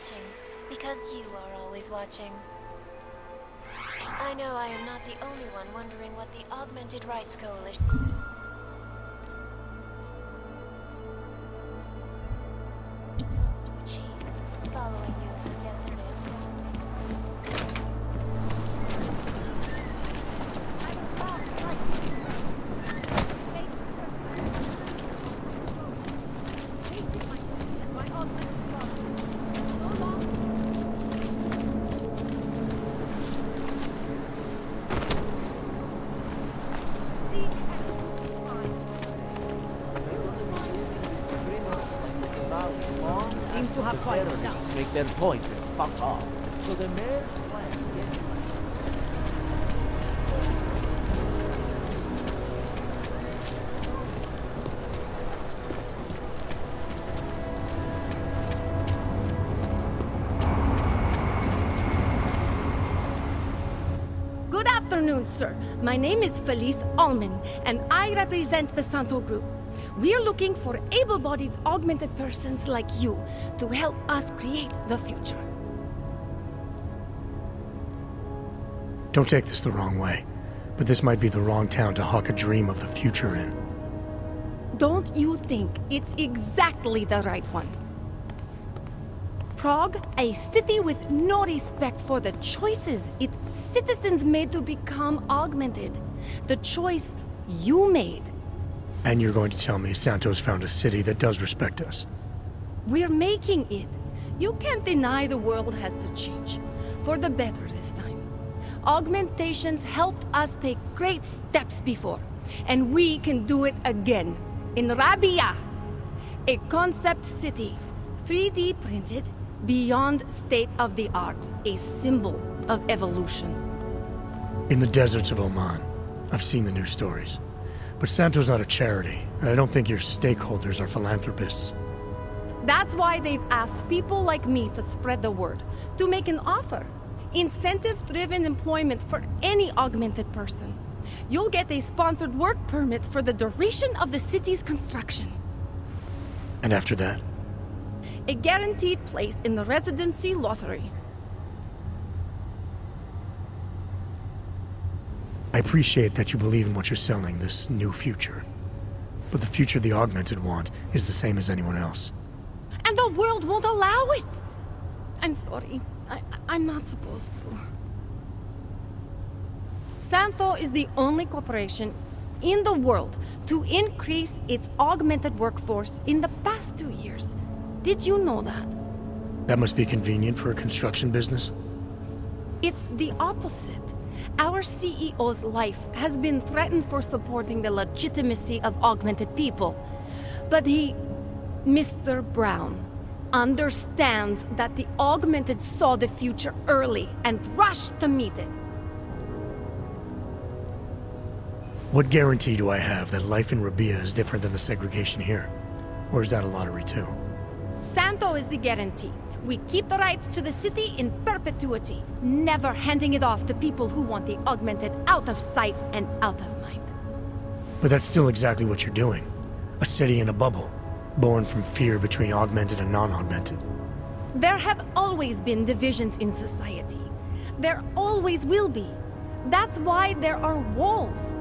watching, because you are always watching. I know I am not the only one wondering what the Augmented Rights Coalition to achieve following news of yesterday's to have fun. Just make their point and fuck off. So the mayor's plan is... Good afternoon, sir. My name is Felice Allman, and I represent the Santo Group. We're looking for able-bodied augmented persons like you to help us create the future. Don't take this the wrong way, but this might be the wrong town to hawk a dream of the future in. Don't you think it's exactly the right one? Prague, a city with no respect for the choices its citizens made to become augmented. The choice you made. And you're going to tell me Santos found a city that does respect us? We're making it. You can't deny the world has to change. For the better this time. Augmentations helped us take great steps before. And we can do it again. In Rabia. A concept city. 3D printed. Beyond state-of-the-art. A symbol of evolution. In the deserts of Oman. I've seen the news stories. But Santo's not a charity, and I don't think your stakeholders are philanthropists. That's why they've asked people like me to spread the word, to make an offer. Incentive-driven employment for any augmented person. You'll get a sponsored work permit for the duration of the city's construction. And after that? A guaranteed place in the residency lottery. I appreciate that you believe in what you're selling, this new future. But the future the Augmented want is the same as anyone else. And the world won't allow it! I'm sorry. I'm not supposed to. Santo is the only corporation in the world to increase its augmented workforce in the past 2 years. Did you know that? That must be convenient for a construction business. It's the opposite. Our CEO's life has been threatened for supporting the legitimacy of augmented people. But he, Mr. Brown, understands that the augmented saw the future early and rushed to meet it. What guarantee do I have that life in Rabia is different than the segregation here? Or is that a lottery too? Santo is the guarantee. We keep the rights to the city in perpetuity, never handing it off to people who want the augmented out of sight and out of mind. But that's still exactly what you're doing. A city in a bubble, born from fear between augmented and non-augmented. There have always been divisions in society. There always will be. That's why there are walls.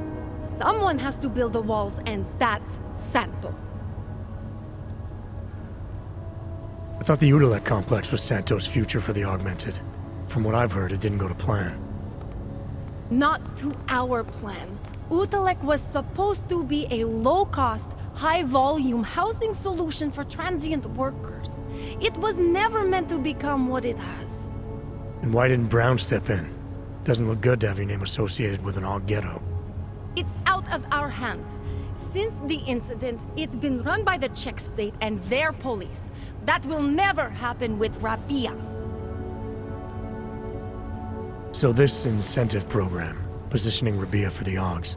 Someone has to build the walls, and that's Santo. I thought the Udalek complex was Santo's future for the Augmented. From what I've heard, it didn't go to plan. Not to our plan. Udalek was supposed to be a low-cost, high-volume housing solution for transient workers. It was never meant to become what it has. And why didn't Brown step in? Doesn't look good to have your name associated with an Aug ghetto. It's out of our hands. Since the incident, it's been run by the Czech state and their police. That will never happen with Rabia. So this incentive program, positioning Rabia for the Augs,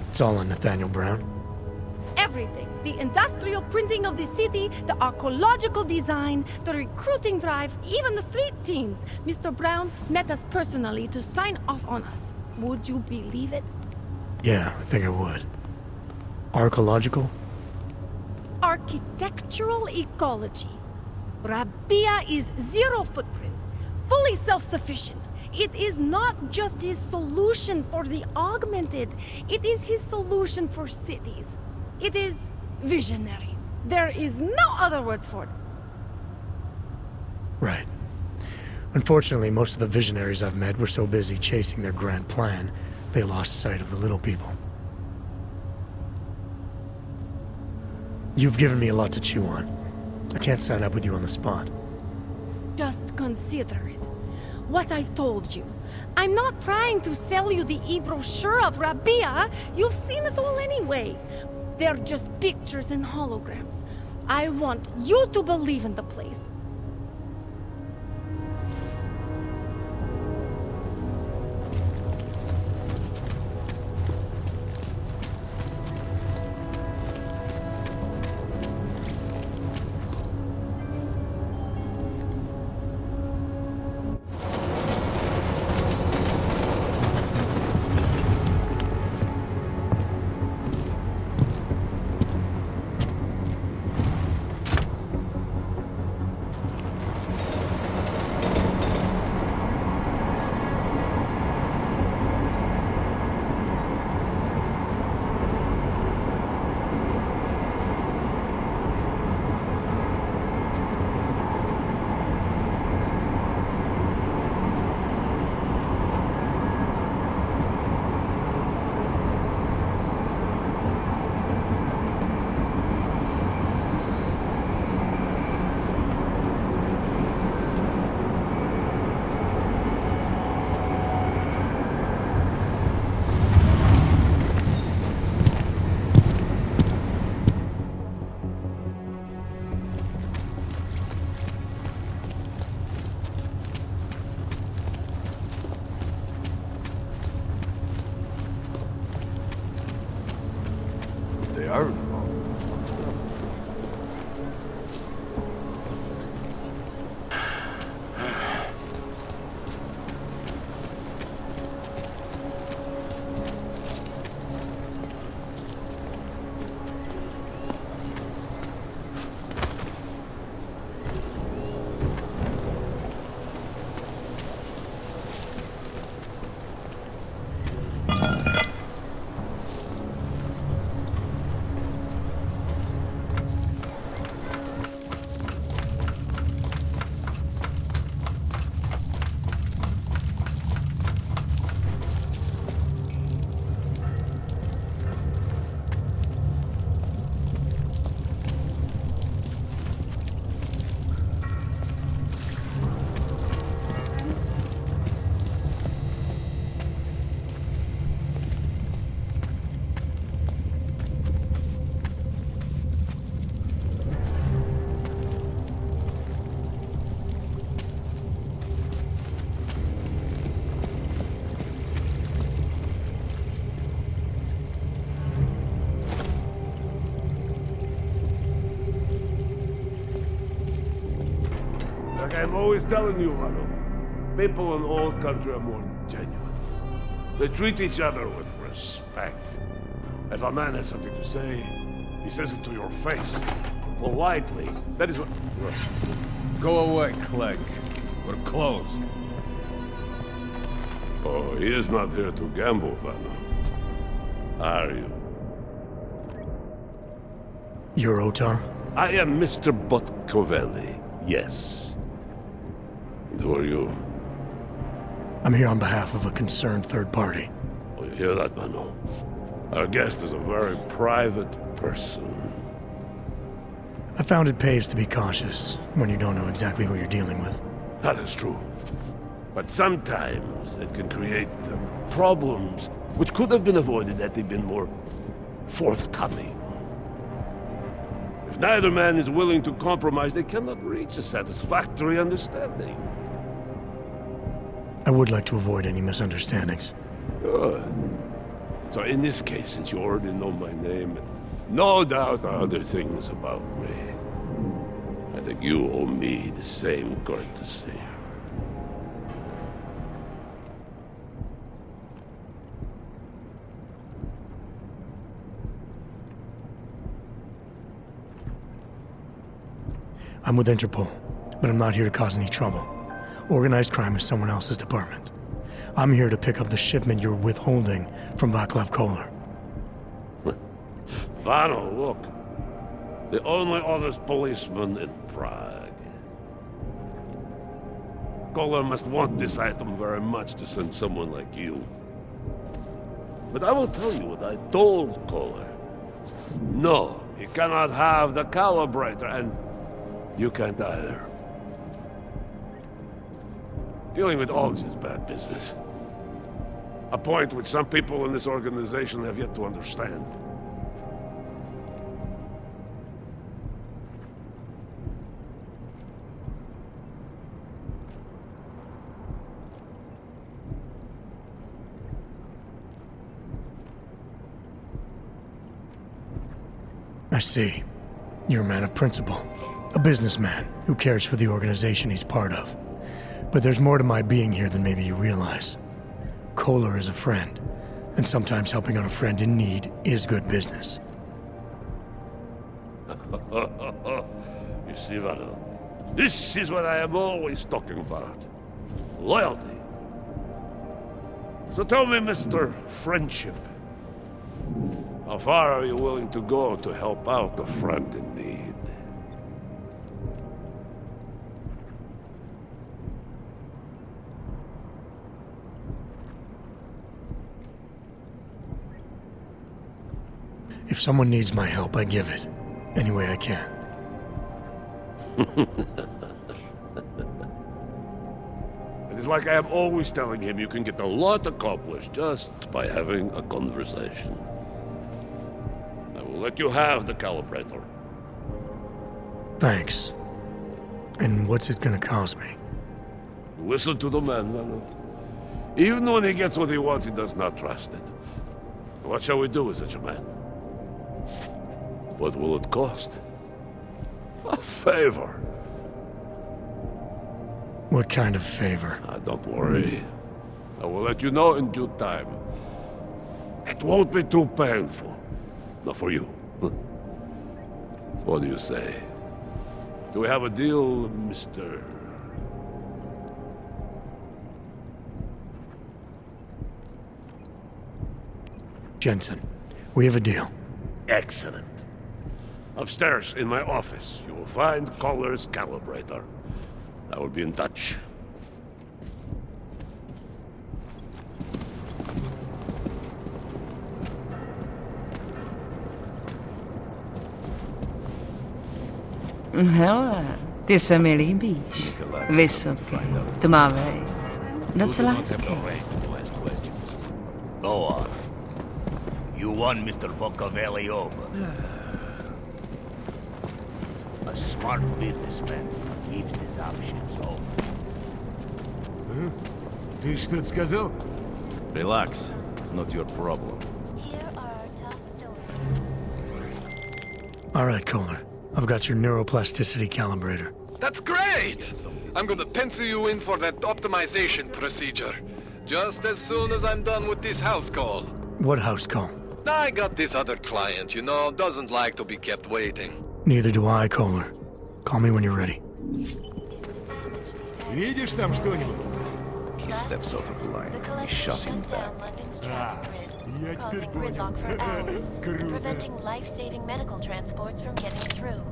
it's all on Nathaniel Brown? Everything. The industrial printing of the city, the archaeological design, the recruiting drive, even the street teams. Mr. Brown met us personally to sign off on us. Would you believe it? Yeah, I think I would. Archaeological? Architectural ecology. Rabia is zero footprint, fully self-sufficient. It is not just his solution for the augmented, it is his solution for cities. It is visionary. There is no other word for it. Right. Unfortunately, most of the visionaries I've met were so busy chasing their grand plan, they lost sight of the little people. You've given me a lot to chew on. I can't sign up with you on the spot. Just consider it. What I've told you. I'm not trying to sell you the e-brochure of Rabia. You've seen it all anyway. They're just pictures and holograms. I want you to believe in the place. They are. Like I'm always telling you, Rado, people in all country are more genuine. They treat each other with respect. If a man has something to say, he says it to your face. Politely. That is what... Go away, Clegg. We're closed. Oh, he is not here to gamble, Vanna. Are you? You're Otar? I am Mr. Botkovelli, yes. And who are you? I'm here on behalf of a concerned third party. Oh, you hear that, Mano? Our guest is a very private person. I found it pays to be cautious when you don't know exactly who you're dealing with. That is true. But sometimes it can create problems which could have been avoided had they been more forthcoming. If neither man is willing to compromise, they cannot reach a satisfactory understanding. I would like to avoid any misunderstandings. Good. So in this case, since you already know my name and no doubt other things about me, I think you owe me the same courtesy. I'm with Interpol. but I'm not here to cause any trouble. Organized crime is someone else's department. I'm here to pick up the shipment you're withholding from Václav Koller. Vano, look. The only honest policeman in Prague. Koller must want this item very much to send someone like you. But I will tell you what I told Koller. No, he cannot have the calibrator, and you can't either. Dealing with Augs is bad business. A point which some people in this organization have yet to understand. I see. You're a man of principle. A businessman who cares for the organization he's part of. But there's more to my being here than maybe you realize. Koller is a friend, and sometimes helping out a friend in need is good business. You see, Vano, this is what I am always talking about. Loyalty. So tell me, Mr. Friendship, how far are you willing to go to help out a friend in need? If someone needs my help, I give it. Any way I can. It is like I am always telling him, you can get a lot accomplished just by having a conversation. I will let you have the calibrator. Thanks. And what's it gonna cost me? Listen to the man, Vano. Even when he gets what he wants, he does not trust it. What shall we do with such a man? What will it cost? A favor. What kind of favor? Don't worry. I will let you know in due time. It won't be too painful. Not for you. What do you say? Do we have a deal, Mr. Jensen, we have a deal. Excellent. Upstairs in my office, you will find Koller's calibrator. I will be in touch. Hele, ty se mi líbíš. Vysoký, tmavý, docela hezký. Go on. You won Mr. Bocavelli over. A smart businessman keeps his options open. Ты что-то сказал? Relax. It's not your problem. Here are our top stories. All right, Koller. I've got your neuroplasticity calibrator. That's great! I'm gonna pencil you in for that optimization procedure. Just as soon as I'm done with this house call. What house call? I got this other client, you know, doesn't like to be kept waiting. Neither do I, Koller. Call me when you're ready. Видишь там что-нибудь? He steps out of line. The We collector shot him shut back. down London's traffic я grid, теперь causing понял. gridlock for hours and Круто. preventing life-saving medical transports from getting through.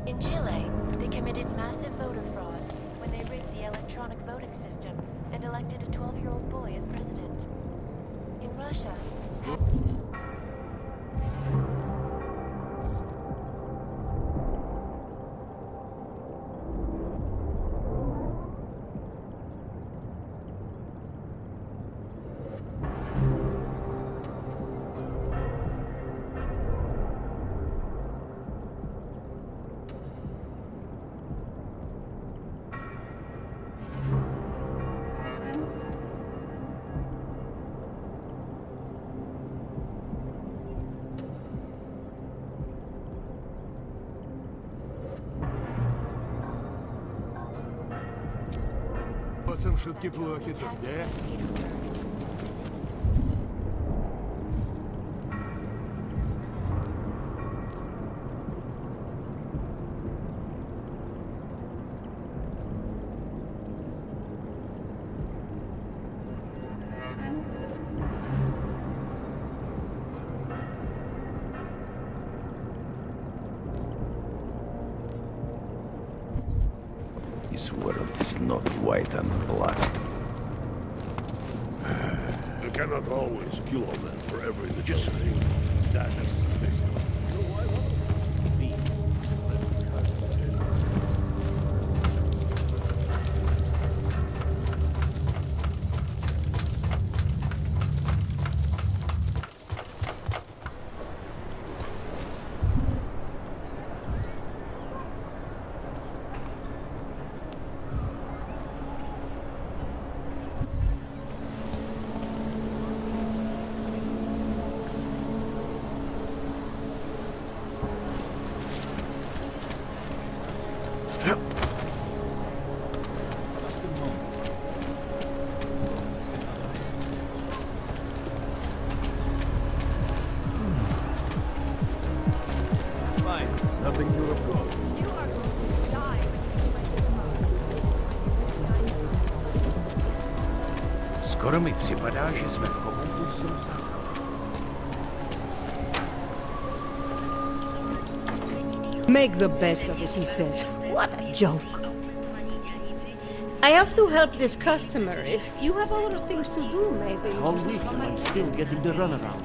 In Chile, they committed massive voter fraud when they rigged the electronic voting system and elected a 12-year-old boy as president. In Russia, Боссом шутки плохи тут, да? This world is not white and black. You cannot always kill a man for every legitimate. That is basically. So why won't be? Nothing to report. You are going to die. Skoro mi připadá, že jsme v komuntu sousa. Make the best of it, he says. What a joke. I have to help this customer. If you have other things to do, maybe. All week and I'm still getting the runaround.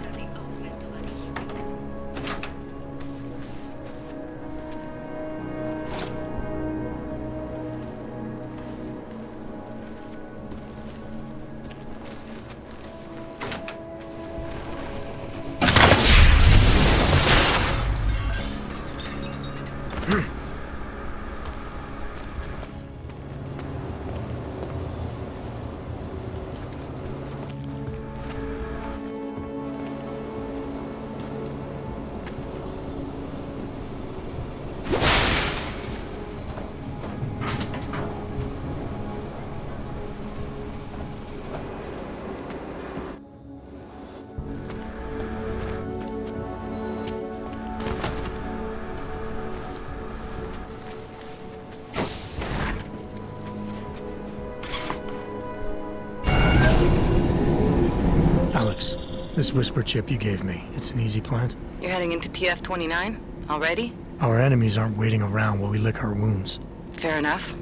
Alex, this whisper chip you gave me, it's an easy plant? You're heading into TF-29? Already? Our enemies aren't waiting around while we lick our wounds. Fair enough.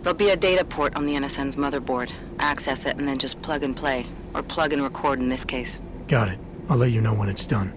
There'll be a data port on the NSN's motherboard. Access it and then just plug and play. Or plug and record in this case. Got it. I'll let you know when it's done.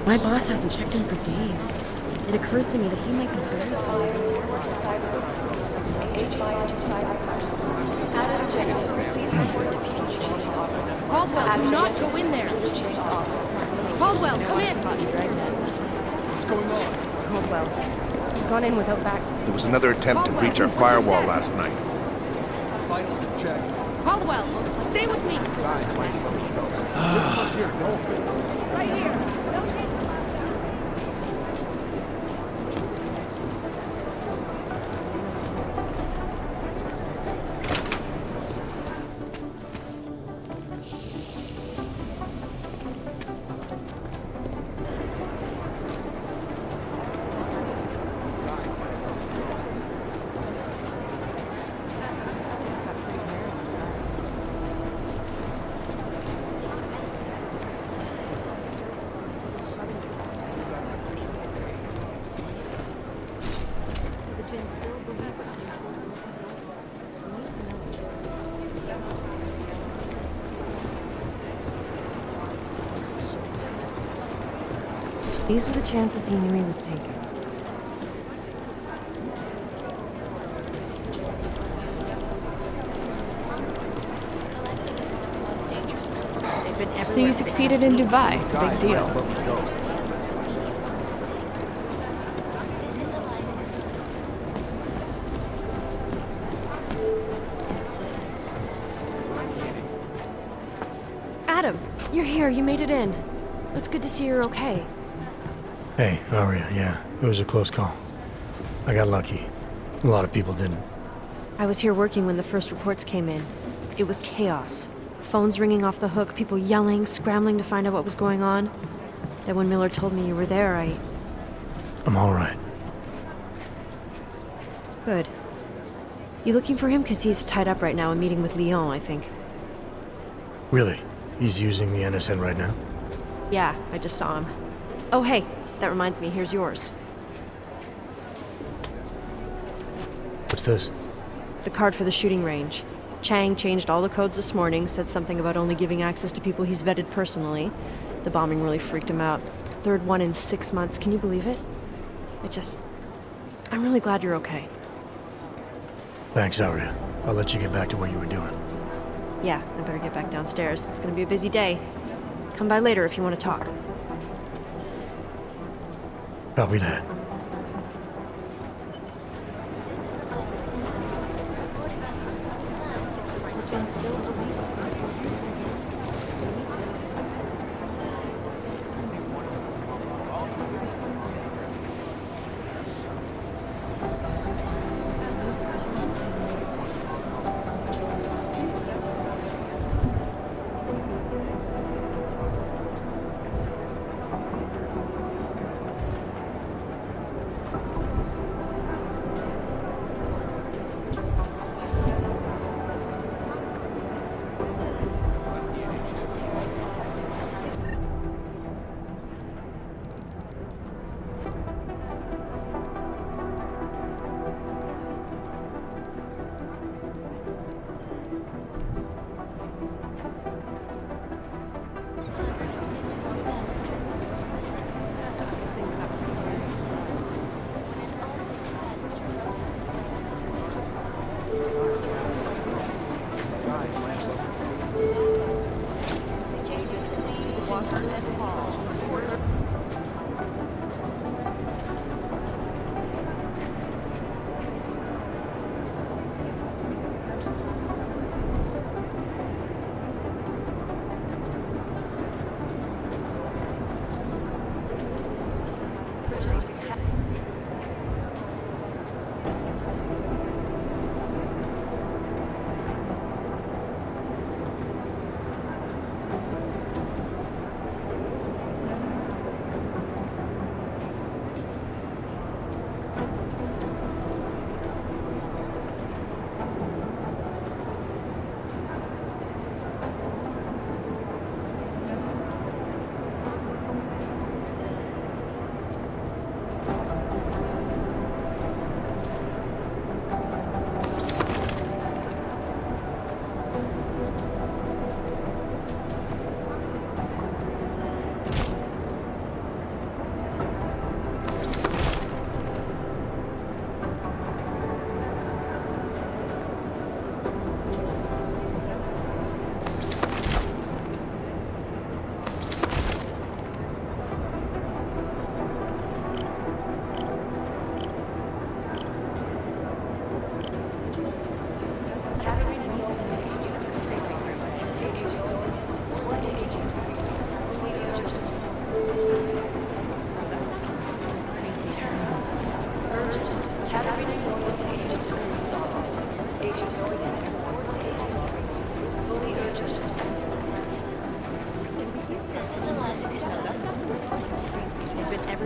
My boss hasn't checked in for days. It occurs to me that he might be very Caldwell, do not go in there. Caldwell, come in. What's going on? Caldwell. He's gone in without back. There was another attempt to breach our firewall last night. Vitals to check. Caldwell, stay with me. Guys, why are you Right here. Don't hit. These are the chances he knew he was taking. Collective is one of the most dangerous criminals. So you succeeded in Dubai. Big deal. Wants to see. This is Eliza. Adam, you're here. You made it in. It's good to see you're okay. Hey, Aria, yeah, it was a close call. I got lucky. A lot of people didn't. I was here working when the first reports came in. It was chaos. Phones ringing off the hook, people yelling, scrambling to find out what was going on. Then when Miller told me you were there, I'm all right. Good. You looking for him? Because he's tied up right now and meeting with Lyon, I think. Really? He's using the NSN right now? Yeah, I just saw him. Oh, hey, that reminds me, here's yours. What's this? The card for the shooting range. Chang changed all the codes this morning, said something about only giving access to people he's vetted personally. The bombing really freaked him out. Third one in 6 months, can you believe it? I'm really glad you're okay. Thanks, Aria. I'll let you get back to what you were doing. Yeah, I better get back downstairs. It's gonna be a busy day. Come by later if you want to talk. Copy that.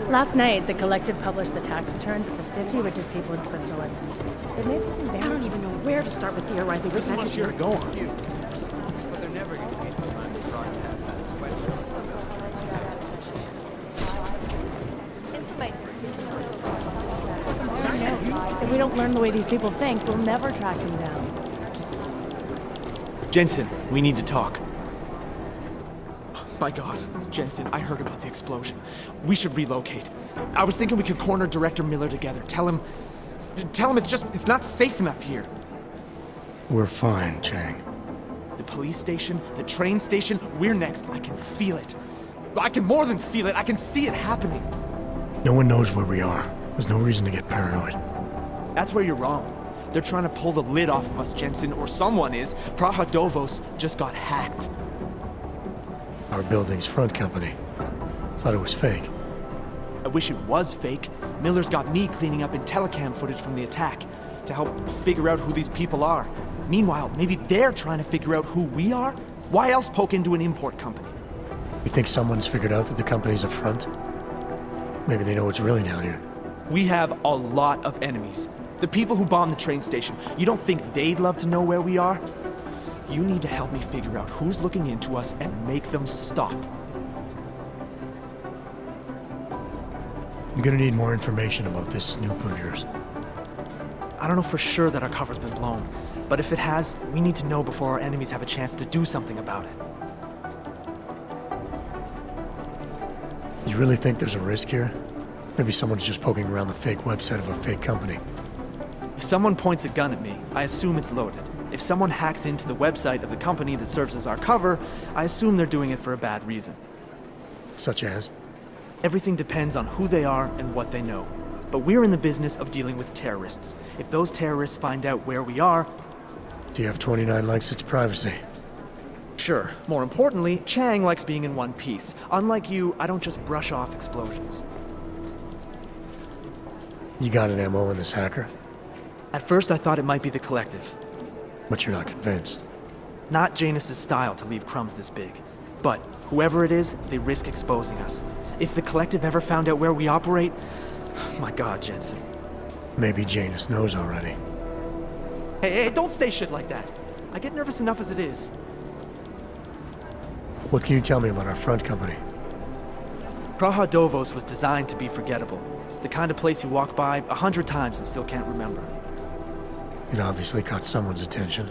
Last night, the Collective published the tax returns of the 50 richest people in Switzerland. They made this embarrassing. I don't even know where to start with theorizing percentages. This is much you're going. But they're never going to take the time to broadcast that. If we don't learn the way these people think, we'll never track them down. Jensen, we need to talk. My God, Jensen, I heard about the explosion. We should relocate. I was thinking we could corner Director Miller together. Tell him it's not safe enough here. We're fine, Chang. The police station, the train station, we're next. I can feel it. I can more than feel it. I can see it happening. No one knows where we are. There's no reason to get paranoid. That's where you're wrong. They're trying to pull the lid off of us, Jensen, or someone is. Praha Dovos just got hacked. Our building's front company. Thought it was fake. I wish it was fake. Miller's got me cleaning up IntelliCam footage from the attack to help figure out who these people are. Meanwhile, maybe they're trying to figure out who we are? Why else poke into an import company? You think someone's figured out that the company's a front? Maybe they know what's really down here. We have a lot of enemies. The people who bombed the train station. You don't think they'd love to know where we are? You need to help me figure out who's looking into us and make them stop. I'm gonna need more information about this snoop of yours. I don't know for sure that our cover's been blown, but if it has, we need to know before our enemies have a chance to do something about it. You really think there's a risk here? Maybe someone's just poking around the fake website of a fake company. If someone points a gun at me, I assume it's loaded. If someone hacks into the website of the company that serves as our cover, I assume they're doing it for a bad reason. Such as? Everything depends on who they are and what they know. But we're in the business of dealing with terrorists. If those terrorists find out where we are... Do you have 29 likes its privacy? Sure. More importantly, Chang likes being in one piece. Unlike you, I don't just brush off explosions. You got an MO in this hacker? At first I thought it might be the Collective. But you're not convinced? Not Janus's style to leave crumbs this big. But whoever it is, they risk exposing us. If the Collective ever found out where we operate... My God, Jensen. Maybe Janus knows already. Hey, don't say shit like that. I get nervous enough as it is. What can you tell me about our front company? Praha Dovos was designed to be forgettable. The kind of place you walk by 100 times and still can't remember. It obviously caught someone's attention.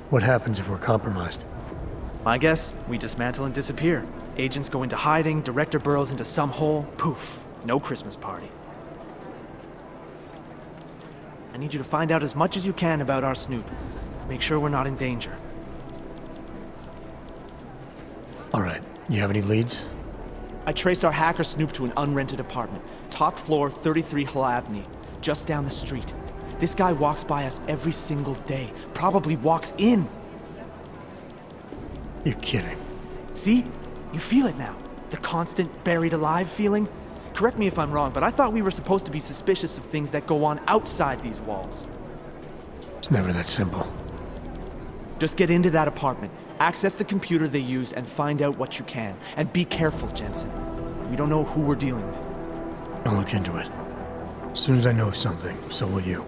What happens if we're compromised? My guess, we dismantle and disappear. Agents go into hiding, Director burrows into some hole, poof, no Christmas party. I need you to find out as much as you can about our snoop. Make sure we're not in danger. All right, you have any leads? I traced our hacker snoop to an unrented apartment. Top floor, 33 Hlavny, just down the street. This guy walks by us every single day. Probably walks in. You're kidding. See? You feel it now. The constant buried alive feeling. Correct me if I'm wrong, but I thought we were supposed to be suspicious of things that go on outside these walls. It's never that simple. Just get into that apartment, access the computer they used, and find out what you can. And be careful, Jensen. We don't know who we're dealing with. I'll look into it. As soon as I know something, so will you.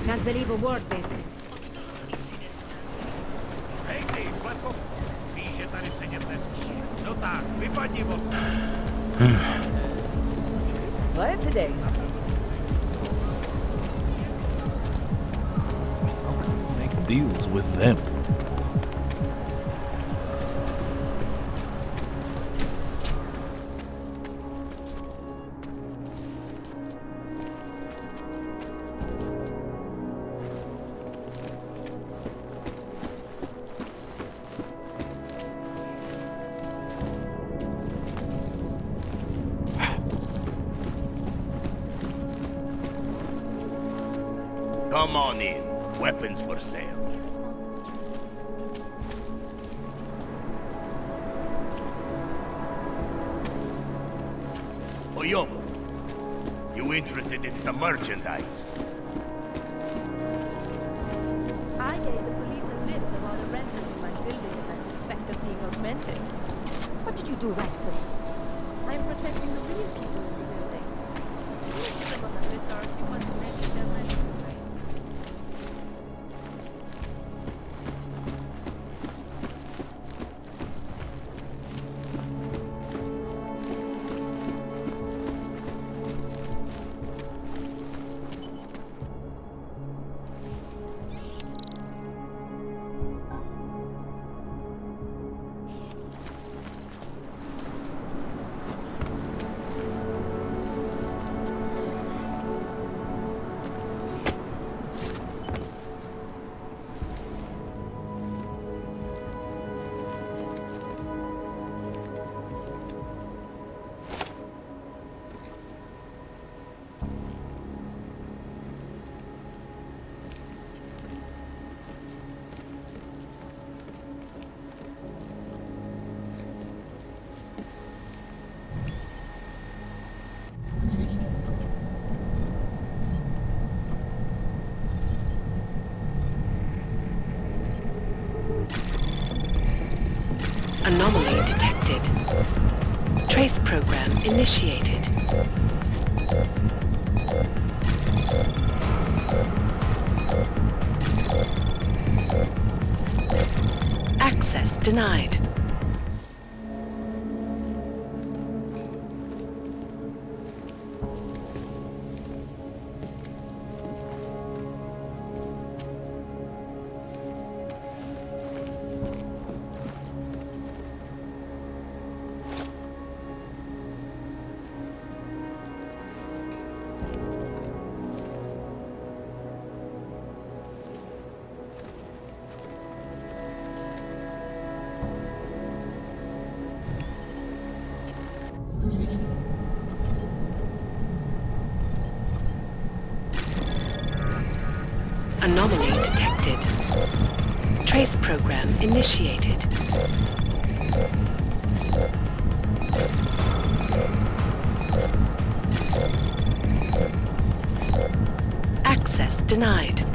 Can't believe a word they say. Glad today. Make deals with them. Come on in. Weapons for sale. Oyobo, you interested in some merchandise? I gave the police a list of all the renters in my building that I suspect of being augmented. What did you do right there? I'm protecting the real people in the building. Most of them on the list are the ones who make their rent right. Anomaly detected. Trace program initiated. Access denied. Anomaly detected. Trace program initiated. Access denied.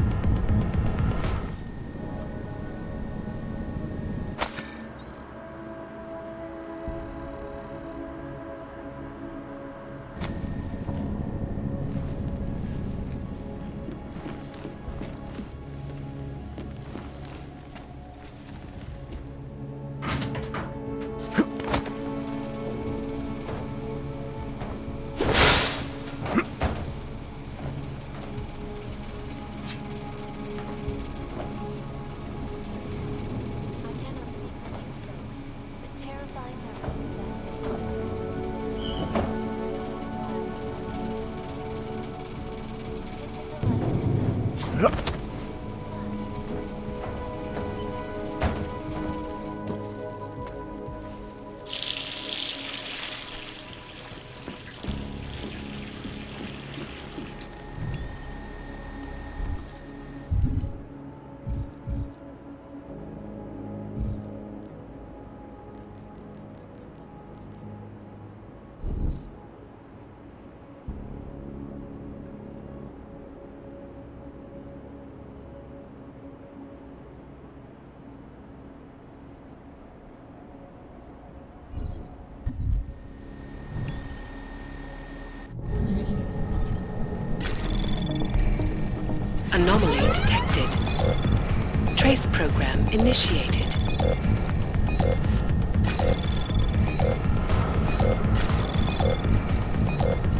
Anomaly detected. Trace program initiated.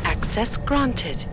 Access granted.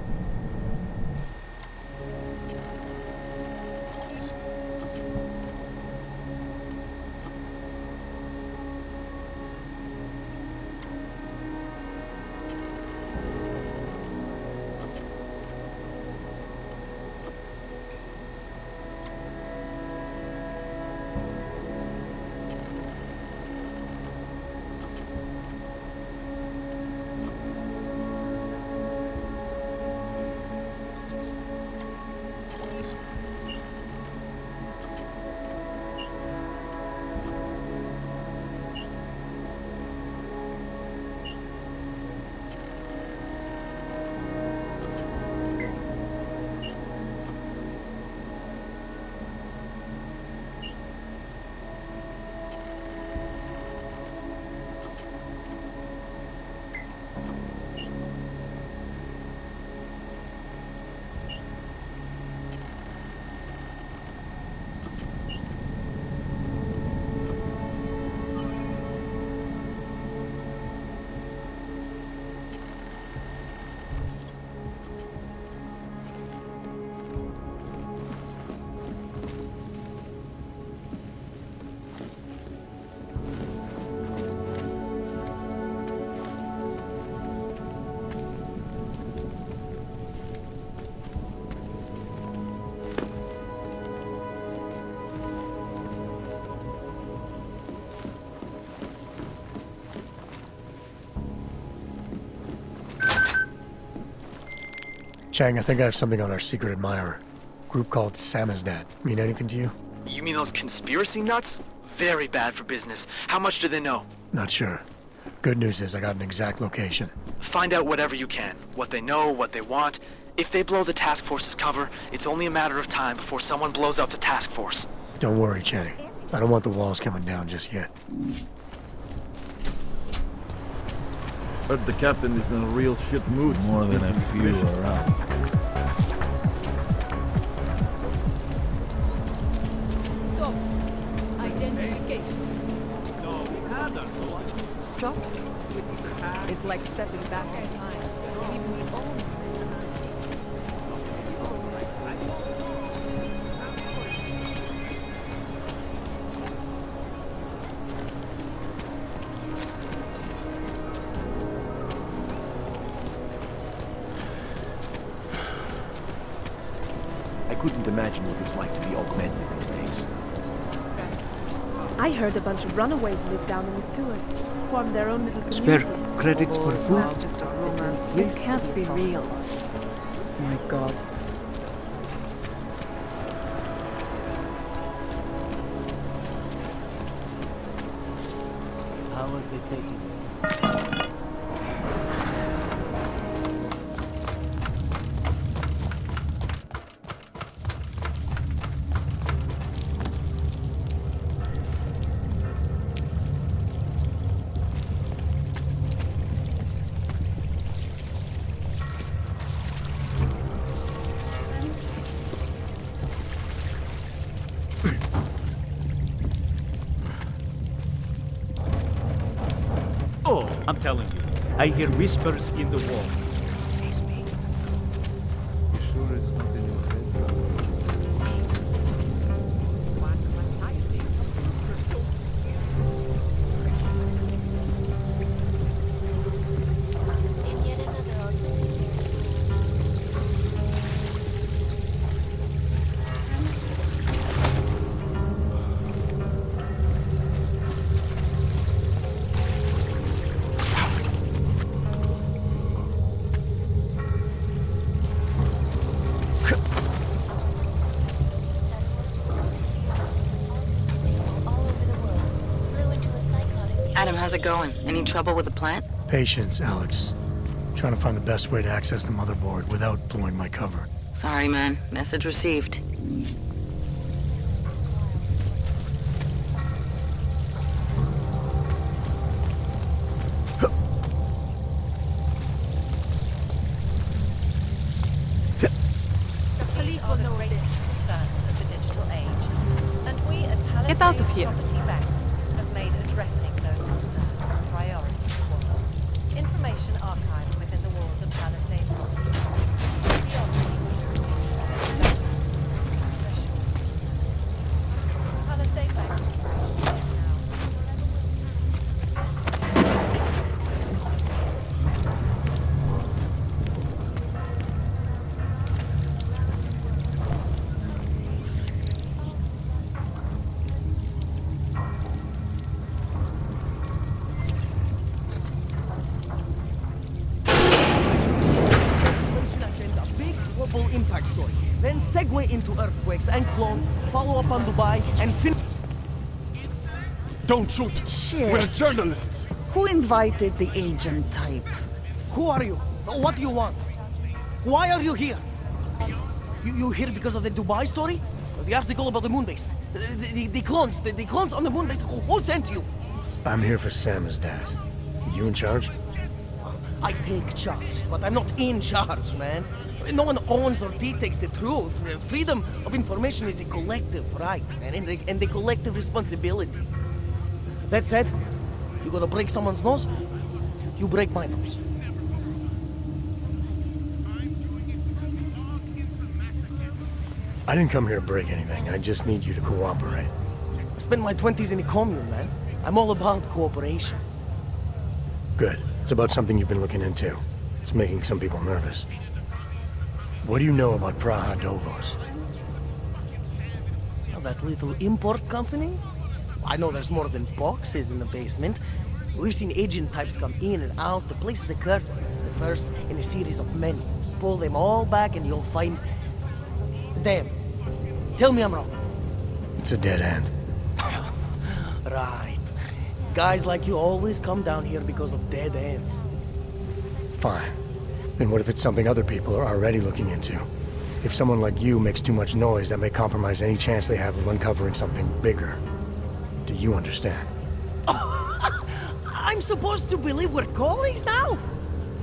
Chang, I think I have something on our secret admirer. Group called Samizdat. Mean anything to you? You mean those conspiracy nuts? Very bad for business. How much do they know? Not sure. Good news is I got an exact location. Find out whatever you can. What they know, what they want. If they blow the task force's cover, it's only a matter of time before someone blows up the task force. Don't worry, Chang. I don't want the walls coming down just yet. Heard the captain is in a real shit mood. More than a few around. Stop. Identification. No, we had our boy. Stop. It's like stepping back in time. Leave me alone. I couldn't imagine what it's like to be augmented these days. I heard a bunch of runaways live down in the sewers. Form their own little community. Spare credits for food? That's just a rumor. It can't be real. My God. How are they taking it? Oh, I'm telling you, I hear whispers in the wall. It's me. You sure it's not in your In yet another auxiliary. Adam, how's it going? Any trouble with the plant? Patience, Alex. Trying to find the best way to access the motherboard without blowing my cover. Sorry, man. Message received. The police are the greatest concerns of the digital age, and we at Palisade Get out of here. Property Bank have made addressing those concerns a priority for us. Information archived within the walls of Palisade Property Bank. Palisade Bank. Global impact story. Then segue into earthquakes and clones, follow up on Dubai, and finish. Don't shoot! Shit. We're journalists! Who invited the agent type? Who are you? What do you want? Why are you here? You here because of the Dubai story? The article about the moon base? The clones on the moon base? Who sent you? I'm here for Samizdat. You in charge? I take charge, but I'm not in charge, man. No one owns or dictates the truth. Freedom of information is a collective right, man, and a collective responsibility. That said, you gonna break someone's nose? You break my nose. I didn't come here to break anything. I just need you to cooperate. I spent my 20s in a commune, man. I'm all about cooperation. Good. It's about something you've been looking into. It's making some people nervous. What do you know about Praha Dovos? Oh, that little import company? I know there's more than boxes in the basement. We've seen agent types come in and out. The place is a curtain. The first in a series of many. pull them all back and you'll find them. Tell me I'm wrong. It's a dead end. Right. Guys like you always come down here because of dead ends. Fine. Then what if it's something other people are already looking into? If someone like you makes too much noise, that may compromise any chance they have of uncovering something bigger. Do you understand? I'm supposed to believe we're colleagues now?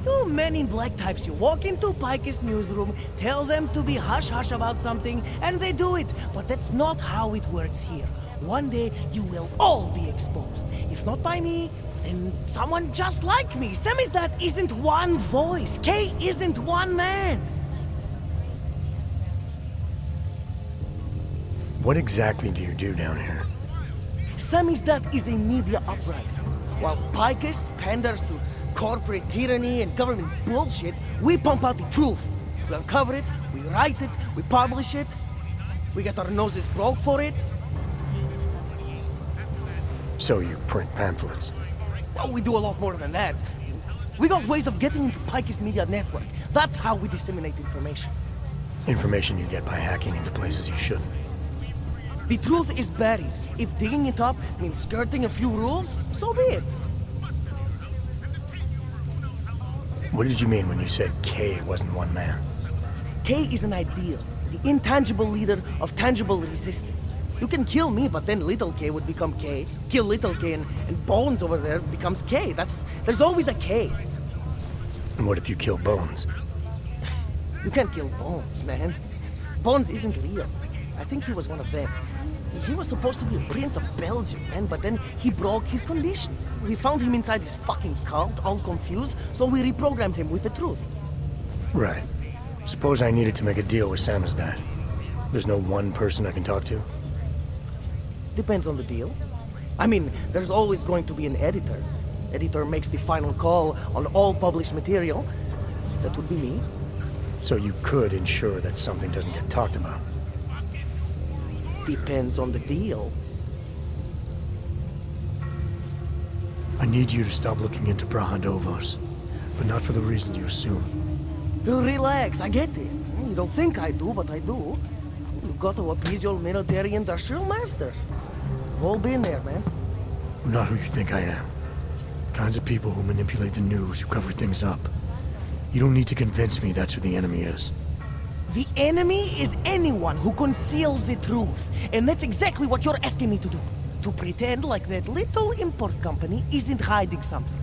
You men in black types, you walk into Pike's newsroom, tell them to be hush-hush about something, and they do it. But that's not how it works here. One day, you will all be exposed. If not by me, then someone just like me. Samizdat isn't one voice. K isn't one man. What exactly do you do down here? Samizdat is a media uprising. While Picus panders to corporate tyranny and government bullshit, we pump out the truth. We uncover it, we write it, we publish it. We get our noses broke for it. So you print pamphlets? Well, we do a lot more than that. We got ways of getting into Pike's media network. That's how we disseminate information. Information you get by hacking into places you shouldn't. The truth is buried. If digging it up means skirting a few rules, so be it. What did you mean when you said K wasn't one man? K is an ideal, the intangible leader of tangible resistance. You can kill me, but then little K would become K. Kill little K and Bones over there becomes K. There's always a K. And what if you kill Bones? You can't kill Bones, man. Bones isn't real. I think he was one of them. He was supposed to be a prince of Belgium, man, but then he broke his condition. We found him inside this fucking cult, all confused, so we reprogrammed him with the truth. Right. Suppose I needed to make a deal with Samizdat. There's no one person I can talk to? Depends on the deal. I mean, there's always going to be an editor. Editor makes the final call on all published material. That would be me. So you could ensure that something doesn't get talked about? Depends on the deal. I need you to stop looking into Brahadovos, but not for the reason you assume. Relax, I get it. You don't think I do, but I do. You've got to appease your military industrial masters. We've all been there, man. I'm not who you think I am. The kinds of people who manipulate the news, who cover things up. You don't need to convince me that's who the enemy is. The enemy is anyone who conceals the truth. And that's exactly what you're asking me to do. To pretend like that little import company isn't hiding something.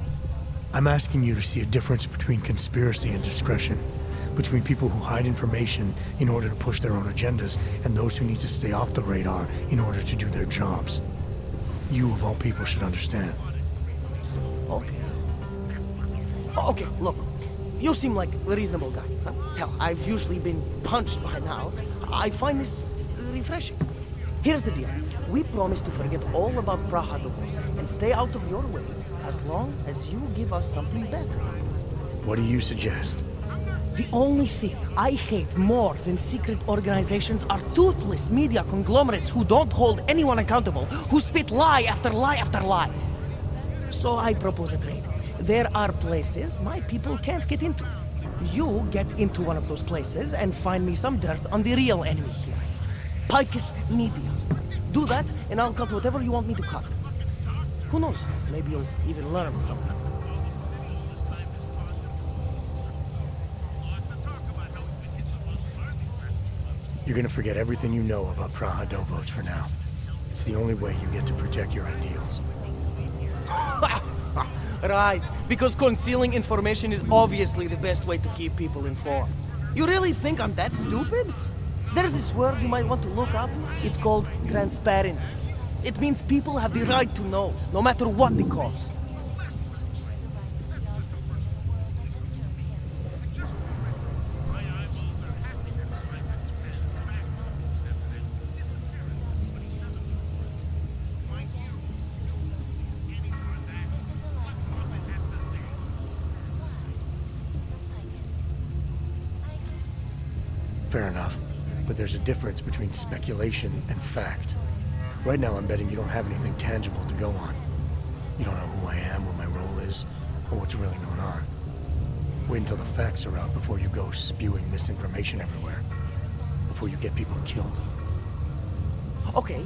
I'm asking you to see a difference between conspiracy and discretion. Between people who hide information in order to push their own agendas and those who need to stay off the radar in order to do their jobs. You, of all people, should understand. Okay. Okay, look. You seem like a reasonable guy. Huh? Hell, I've usually been punched by now. I find this refreshing. Here's the deal. We promise to forget all about Brahadovos and stay out of your way as long as you give us something better. What do you suggest? The only thing I hate more than secret organizations are toothless media conglomerates who don't hold anyone accountable, who spit lie after lie after lie. So I propose a trade. There are places my people can't get into. You get into one of those places and find me some dirt on the real enemy here. Picus Media. Do that, and I'll cut whatever you want me to cut. Who knows? Maybe you'll even learn something. You're gonna forget everything you know about Brahadovos for now. It's the only way you get to protect your ideals. Right, because concealing information is obviously the best way to keep people informed. You really think I'm that stupid? There's this word you might want to look up. It's called transparency. It means people have the right to know, no matter what the cost. Fair enough. But there's a difference between speculation and fact. Right now I'm betting you don't have anything tangible to go on. You don't know who I am, what my role is, or what's really going on. Wait until the facts are out before you go spewing misinformation everywhere. Before you get people killed. Okay,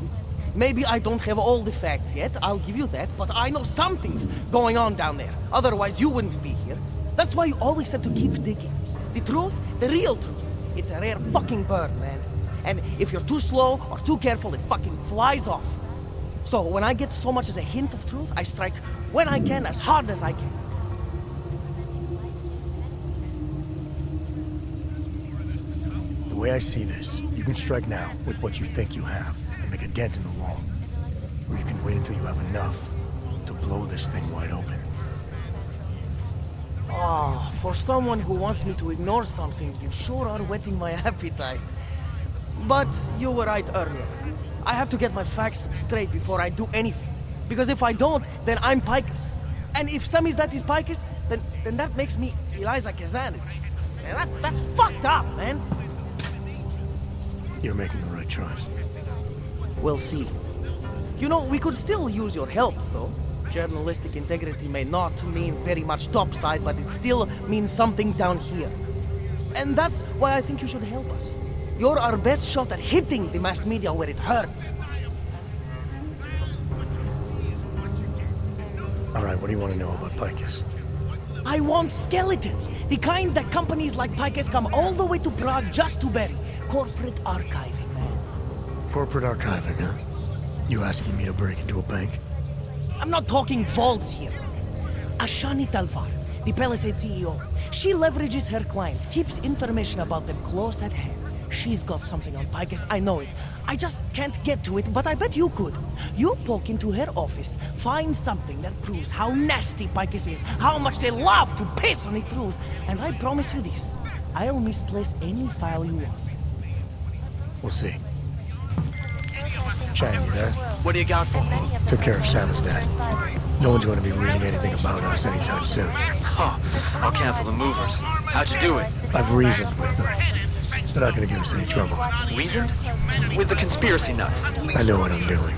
maybe I don't have all the facts yet, I'll give you that, but I know something's going on down there. Otherwise you wouldn't be here. That's why you always have to keep digging. The truth, the real truth, it's a rare fucking bird, man. And if you're too slow or too careful, it fucking flies off. So when I get so much as a hint of truth, I strike when I can, as hard as I can. The way I see this, you can strike now with what you think you have and make a dent in the wall. Or you can wait until you have enough to blow this thing wide open. Oh, for someone who wants me to ignore something, you sure are whetting my appetite. But you were right earlier. I have to get my facts straight before I do anything. Because if I don't, then I'm Picus. And if Samizdat is Picus, then that makes me Eliza Kazan. And that's fucked up, man. You're making the right choice. We'll see. You know, we could still use your help, though. Journalistic integrity may not mean very much topside, but it still means something down here. And that's why I think you should help us. You're our best shot at hitting the mass media where it hurts. All right, what do you want to know about Picus? I want skeletons. The kind that companies like Picus come all the way to Prague just to bury. Corporate archiving, man. Corporate archiving, huh? You asking me to break into a bank? I'm not talking vaults here. Ashani Talvar, the Palisade CEO, she leverages her clients, keeps information about them close at hand. She's got something on Picus, I know it. I just can't get to it, but I bet you could. You poke into her office, find something that proves how nasty Picus is, how much they love to piss on the truth, and I promise you this, I'll misplace any file you want. We'll see. Chang, you there? What do you got for me? Took care of Samizdat. No one's going to be reading anything about us anytime soon. Oh, I'll cancel the movers. How'd you do it? I've reasoned with them. They're not going to give us any trouble. Reasoned? With the conspiracy nuts. I know what I'm doing.